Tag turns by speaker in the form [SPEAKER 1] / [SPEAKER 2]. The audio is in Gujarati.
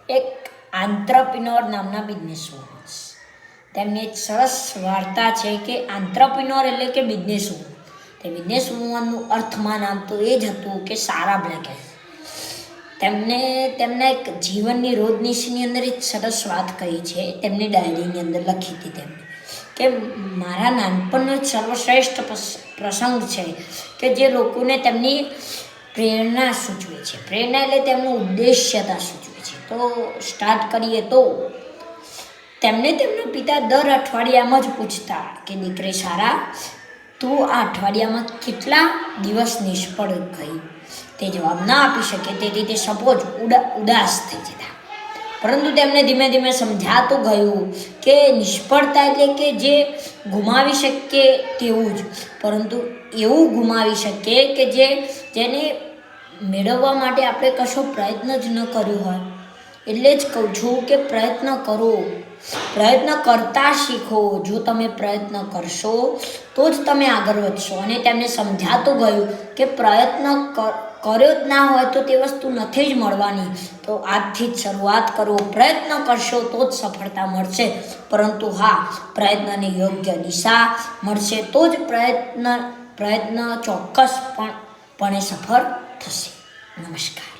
[SPEAKER 1] એક આંત્રપ્રિનોર નામના બિઝનેસવુમન. તેમની એક સરસ વાર્તા છે કે આંત્રપ્રિનોર એટલે કે બિઝનેસવુમન. તે બિઝનેસવુમનનું અર્થમાં નામ તો એ જ હતું કે સારા બ્લેકેટ. તેમને તેમના એક જીવનની રોજનીશની અંદર એક સરસ વાત કહી છે, તેમની ડાયરીની અંદર લખી હતી તેમને કે મારા નાનપણનો એક સર્વશ્રેષ્ઠ પ્રસંગ છે કે જે લોકોને તેમની પ્રેરણા સૂચવે છે. પ્રેરણા એટલે તેમનું ઉદ્દેશ્યતા સૂચવે છે. તો સ્ટાર્ટ કરીએ તો તેમને તેમના પિતા દર અઠવાડિયામાં જ પૂછતા કે દીકરી સારા, તું આ અઠવાડિયામાં કેટલા દિવસ નિષ્ફળ ગઈ? તે જવાબ ના આપી શકે, તેથી તે સપોઝ ઉદાસ થઈ જતા. પરંતુ તેમને ધીમે ધીમે સમજાતું ગયું કે નિષ્ફળતા એટલે કે જે ગુમાવી શકીએ તેવું જ, પરંતુ એવું ગુમાવી શકીએ કે જેને મેળવવા માટે આપણે કશો પ્રયત્ન જ ન કર્યો હોય. એટલે જ કહું છું કે પ્રયત્ન કરો, પ્રયત્ન કરતા શીખો. જો તમે પ્રયત્ન કરશો તો જ તમે આગળ વધશો. અને તેમને સમજાતું ગયું કે પ્રયત્ન કર્યો જ ના હોય તો તે વસ્તુ નથી જ મળવાની. તો આજથી જ શરૂઆત કરો. પ્રયત્ન કરશો તો જ સફળતા મળશે, પરંતુ હા, પ્રયત્નની યોગ્ય દિશા મળશે તો જ પ્રયત્ન ચોક્કસપણે સફળ થશે. નમસ્કાર.